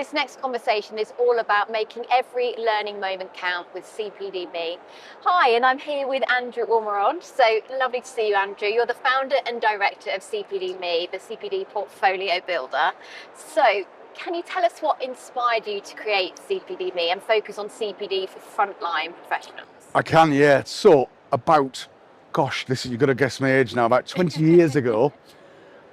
this next conversation is all about making every learning moment count with CPDme. Hi, and I'm here with Andrew Ormerod. So lovely to see you, Andrew. You're the founder and director of CPDme, the CPD portfolio builder. So can you tell us what inspired you to create CPDme and focus on CPD for frontline professionals? I can, yeah. So about, you've got to guess my age now, about 20 years ago,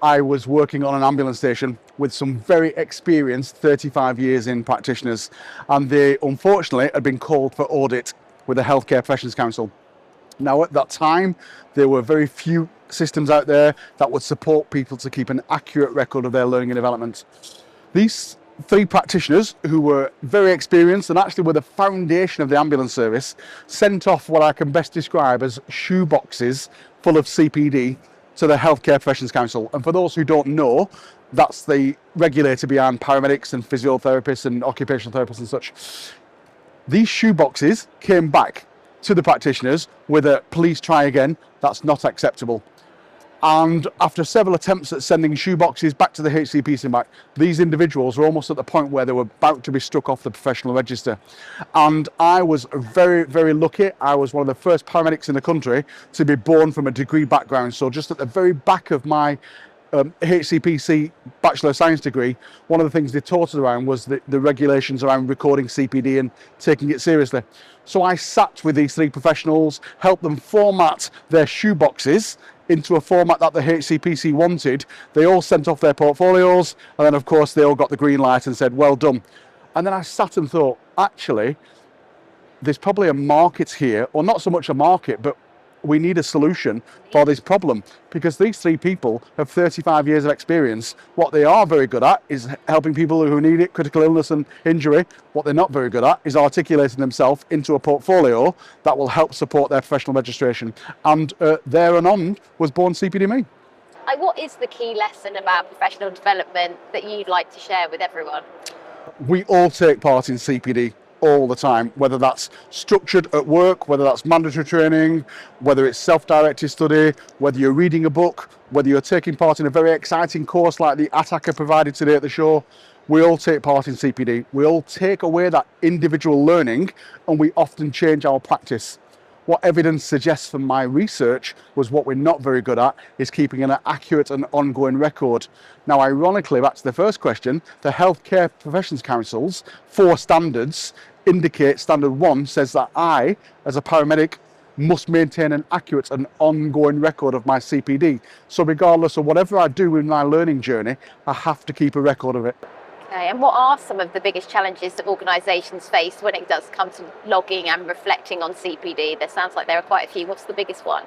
I was working on an ambulance station with some very experienced 35 years in practitioners, and they unfortunately had been called for audit with the Healthcare Professions Council. Now at that time, there were very few systems out there that would support people to keep an accurate record of their learning and development. These three practitioners, who were very experienced and actually were the foundation of the ambulance service, sent off what I can best describe as shoe boxes full of CPD to the Healthcare Professions Council. And for those who don't know, that's the regulator behind paramedics and physiotherapists and occupational therapists and such. These shoe boxes came back to the practitioners with a "please try again, that's not acceptable." And after several attempts at sending shoe boxes back to the HCPC and back, these individuals were almost at the point where they were about to be struck off the professional register. And I was very, very lucky. I was one of the first paramedics in the country to be born from a degree background. So just at the very back of my HCPC Bachelor of Science degree, one of the things they taught us around was the regulations around recording CPD and taking it seriously. So I sat with these three professionals, helped them format their shoe boxes into a format that the HCPC wanted. They all sent off their portfolios, and then of course they all got the green light and said, "well done." And then I sat and thought, actually, there's probably a market here, or not so much a market, but we need a solution for this problem, because these three people have 35 years of experience. What they are very good at is helping people who need it, critical illness and injury. What they're not very good at is articulating themselves into a portfolio that will help support their professional registration. And there and on was born CPDme. What is the key lesson about professional development that you'd like to share with everyone? We all take part in CPD all the time, whether that's structured at work, whether that's mandatory training, whether it's self-directed study, whether you're reading a book, whether you're taking part in a very exciting course like the Attacker provided today at the show. We all take part in CPD. We all take away that individual learning, and we often change our practice. What evidence suggests from my research was what we're not very good at is keeping an accurate and ongoing record. Now, ironically, back to the first question, the Healthcare Professions Council's 4 standards indicate standard 1 says that I, as a paramedic, must maintain an accurate and ongoing record of my CPD. So regardless of whatever I do in my learning journey, I have to keep a record of it. Okay, and what are some of the biggest challenges that organisations face when it does come to logging and reflecting on CPD? There sounds like there are quite a few. What's the biggest one?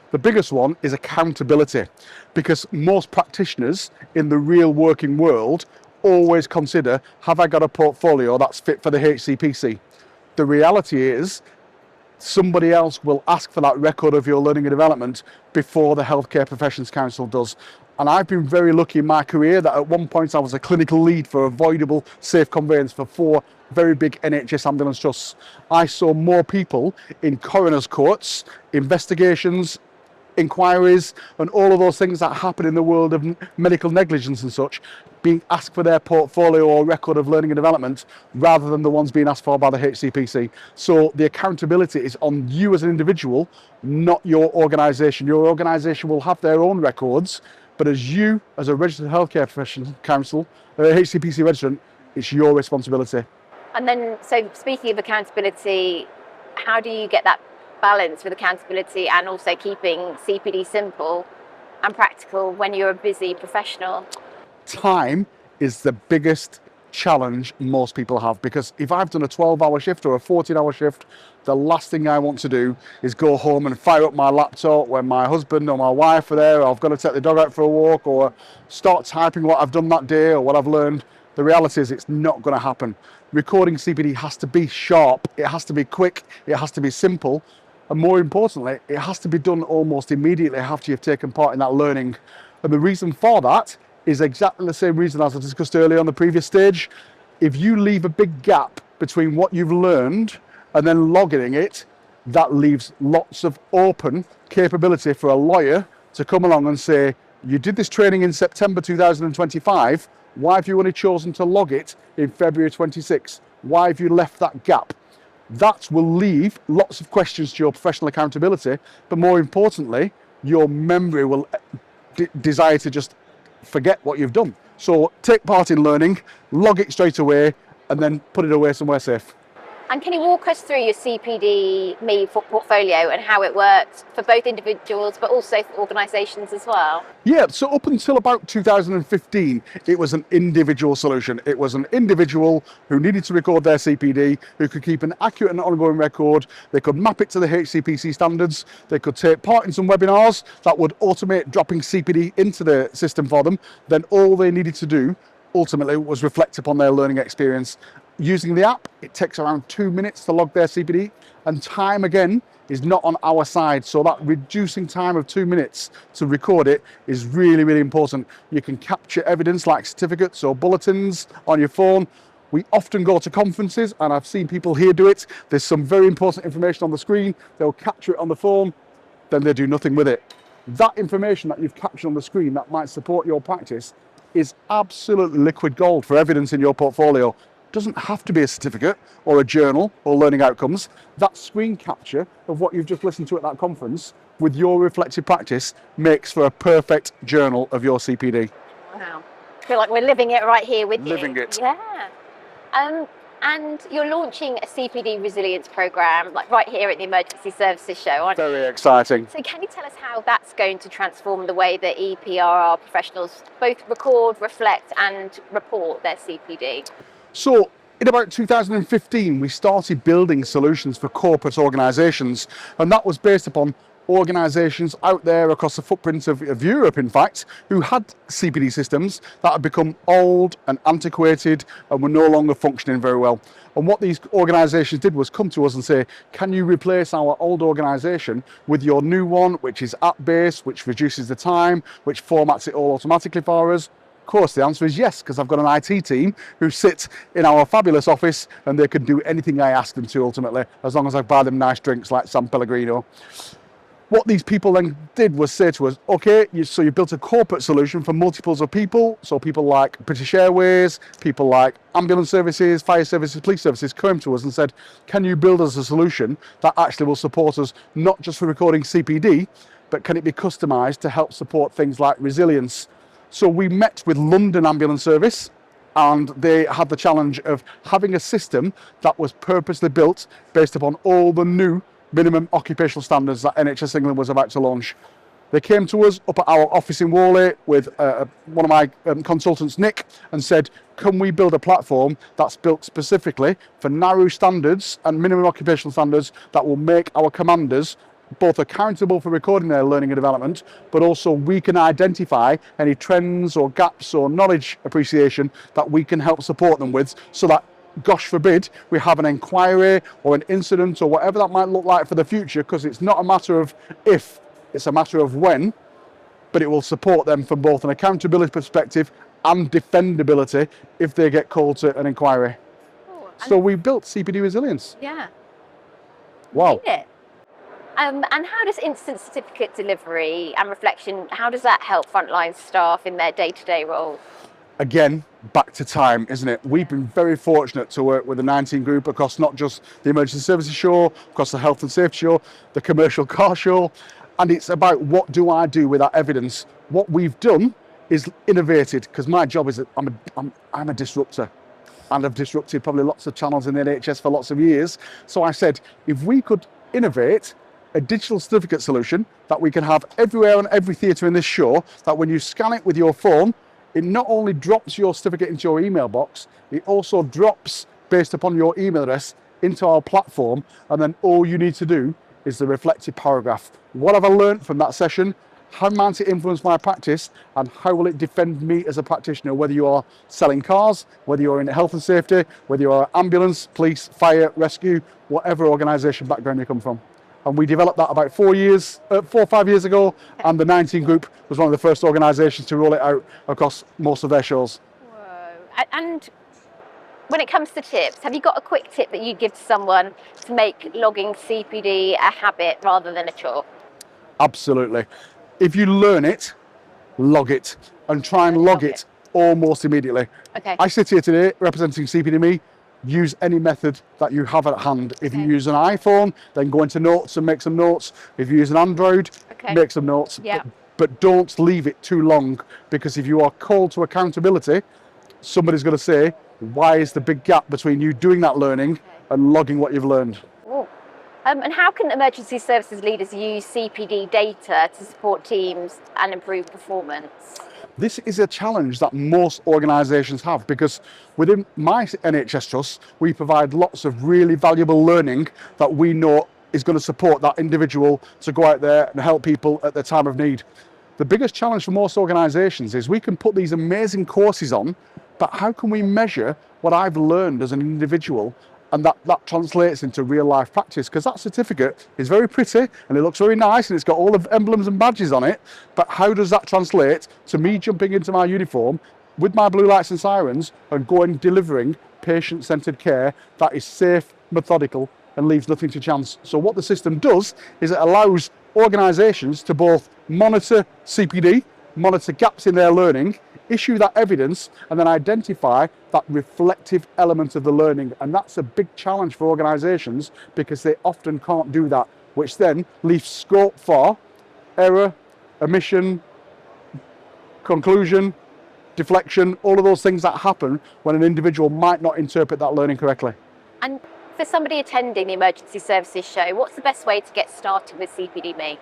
The biggest one is accountability, because most practitioners in the real working world always consider, have I got a portfolio that's fit for the HCPC? The reality is, somebody else will ask for that record of your learning and development before the Healthcare Professions Council does. And I've been very lucky in my career that at one point I was a clinical lead for avoidable safe conveyance for 4 very big NHS ambulance trusts. I saw more people in coroner's courts, investigations, inquiries, and all of those things that happen in the world of medical negligence and such, being asked for their portfolio or record of learning and development rather than the ones being asked for by the HCPC. So the accountability is on you as an individual, not your organisation. Your organisation will have their own records, but as you, as a registered Healthcare Professions Council, HCPC registrant, it's your responsibility. And then, so speaking of accountability, how do you get that balance with accountability and also keeping CPD simple and practical when you're a busy professional? Time is the biggest challenge most people have, because if I've done a 12-hour shift or a 14-hour shift, the last thing I want to do is go home and fire up my laptop when my husband or my wife are there, or I've got to take the dog out for a walk, or start typing what I've done that day or what I've learned. The reality is it's not going to happen. Recording CPD has to be sharp, it has to be quick, it has to be simple, and more importantly, it has to be done almost immediately after you've taken part in that learning. And the reason for that is exactly the same reason as I discussed earlier on the previous stage. If you leave a big gap between what you've learned and then logging it, that leaves lots of open capability for a lawyer to come along and say, you did this training in September 2025, Why have you only chosen to log it in February 26? Why have you left that gap? That will leave lots of questions to your professional accountability, but more importantly, your memory will desire to just forget what you've done. So take part in learning, log it straight away, and then put it away somewhere safe. And can you walk us through your CPDme portfolio and how it works for both individuals but also for organisations as well? Yeah, so up until about 2015, it was an individual solution. It was an individual who needed to record their CPD, who could keep an accurate and ongoing record. They could map it to the HCPC standards. They could take part in some webinars that would automate dropping CPD into the system for them. Then all they needed to do ultimately was reflect upon their learning experience. Using the app, it takes around 2 minutes to log their CPD, and time again is not on our side. So that reducing time of 2 minutes to record it is really, really important. You can capture evidence like certificates or bulletins on your phone. We often go to conferences, and I've seen people here do it. There's some very important information on the screen. They'll capture it on the phone, then they do nothing with it. That information that you've captured on the screen that might support your practice is absolutely liquid gold for evidence in your portfolio. Doesn't have to be a certificate or a journal or learning outcomes. That screen capture of what you've just listened to at that conference with your reflective practice makes for a perfect journal of your CPD. Wow. I feel like we're living it right here with you. Living it. Yeah. And you're launching a CPD resilience program, like right here at the Emergency Services Show, aren't you? Very exciting. So can you tell us how that's going to transform the way that EPRR professionals both record, reflect and report their CPD? So in about 2015, we started building solutions for corporate organisations, and that was based upon organisations out there across the footprint of Europe, in fact, who had CPD systems that had become old and antiquated and were no longer functioning very well. And what these organisations did was come to us and say, can you replace our old organisation with your new one, which is app-based, which reduces the time, which formats it all automatically for us? Of course, the answer is yes, because I've got an IT team who sit in our fabulous office and they can do anything I ask them to ultimately, as long as I buy them nice drinks like San Pellegrino. What these people then did was say to us, okay, so you built a corporate solution for multiples of people, so people like British Airways, people like ambulance services, fire services, police services came to us and said, can you build us a solution that actually will support us not just for recording CPD, but can it be customised to help support things like resilience? So we met with London Ambulance Service, and they had the challenge of having a system that was purposely built based upon all the new minimum occupational standards that NHS England was about to launch. They came to us up at our office in Worley with one of my consultants, Nick, and said, can we build a platform that's built specifically for narrow standards and minimum occupational standards that will make our commanders both accountable for recording their learning and development, but also we can identify any trends or gaps or knowledge appreciation that we can help support them with, so that, gosh forbid, we have an inquiry or an incident or whatever that might look like for the future, because it's not a matter of if, it's a matter of when, but it will support them from both an accountability perspective and defendability if they get called to an inquiry. Oh, so we built CPD Resilience. Yeah. Wow. Did it? And how does instant certificate delivery and reflection, how does that help frontline staff in their day-to-day roles? Again, back to time, isn't it? We've been very fortunate to work with the 19 group across not just the Emergency Services Show, across the Health and Safety Show, the Commercial Car Show, and it's about what do I do with that evidence. What we've done is innovated, because my job is that I'm a disruptor, and I've disrupted probably lots of channels in the NHS for lots of years. So I said, if we could innovate a digital certificate solution that we can have everywhere on every theatre in this show, that when you scan it with your phone, it not only drops your certificate into your email box, it also drops based upon your email address into our platform, and then all you need to do is the reflective paragraph. What have I learned from that session? How might it influence my practice, and how will it defend me as a practitioner, whether you are selling cars, whether you're in health and safety, whether you are ambulance, police, fire, rescue, whatever organisation background you come from. And we developed that about 4 or 5 years ago, and the 19 group was one of the first organisations to roll it out across most of their shows. Whoa. And when it comes to tips, have you got a quick tip that you'd give to someone to make logging CPD a habit rather than a chore? Absolutely. If you learn it, log it, and try and log it almost immediately. Okay. I sit here today representing CPDme. Use any method that you have at hand. If you use an iPhone, then go into notes and make some notes. If you use an Android, make some notes. Yeah. But don't leave it too long, because if you are called to accountability, somebody's going to say, why is the big gap between you doing that learning and logging what you've learned? And how can emergency services leaders use CPD data to support teams and improve performance? This is a challenge that most organisations have, because within my NHS Trust, we provide lots of really valuable learning that we know is going to support that individual to go out there and help people at their time of need. The biggest challenge for most organisations is we can put these amazing courses on, but how can we measure what I've learned as an individual, and that translates into real life practice? Because that certificate is very pretty and it looks very nice and it's got all the emblems and badges on it, but how does that translate to me jumping into my uniform with my blue lights and sirens and going delivering patient-centred care that is safe, methodical, and leaves nothing to chance? So what the system does is it allows organisations to both monitor CPD, monitor gaps in their learning, issue that evidence, and then identify that reflective element of the learning. And that's a big challenge for organisations, because they often can't do that, which then leaves scope for error, omission, conclusion, deflection, all of those things that happen when an individual might not interpret that learning correctly. And for somebody attending the emergency services show, what's the best way to get started with CPDme?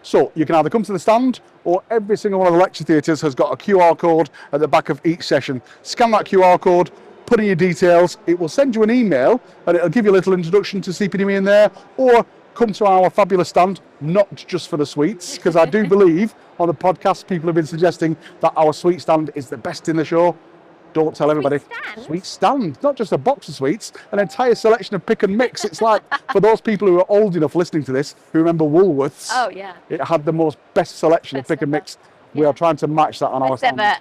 So you can either come to the stand, or every single one of the lecture theatres has got a QR code at the back of each session. Scan that QR code, put in your details, it will send you an email and it'll give you a little introduction to CPDme in there, or come to our fabulous stand, not just for the sweets, because I do believe on the podcast people have been suggesting that our sweet stand is the best in the show. Don't tell everybody. Sweet stand, not just a box of sweets, an entire selection of pick and mix. It's like, for those people who are old enough listening to this, who remember Woolworths, Oh yeah, it had the most best selection of pick and mix. We are trying to match that on our stand. ever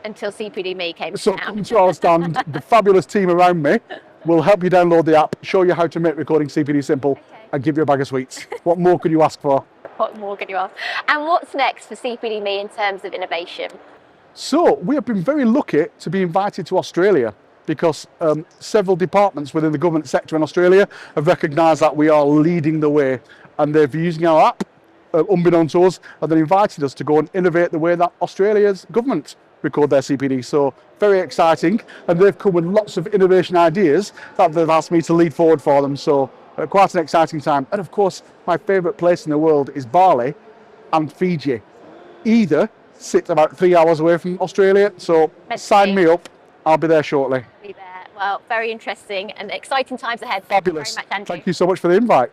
until CPDme came So out. come to our stand, the fabulous team around me will help you download the app, show you how to make recording CPD simple, and give you a bag of sweets. What more could you ask for? What more can you ask? And what's next for CPDme in terms of innovation? So we have been very lucky to be invited to Australia, because several departments within the government sector in Australia have recognised that we are leading the way, and they're using our app, unbeknownst to us, and they invited us to go and innovate the way that Australia's government record their CPD. So very exciting, and they've come with lots of innovation ideas that they've asked me to lead forward for them. So quite an exciting time. And of course, my favourite place in the world is Bali and Fiji. Either sit about 3 hours away from Australia, so sign me up, I'll be there shortly. Be there. Well, very interesting and exciting times ahead. Fabulous. Thank you very much, Andrew. Thank you so much for the invite.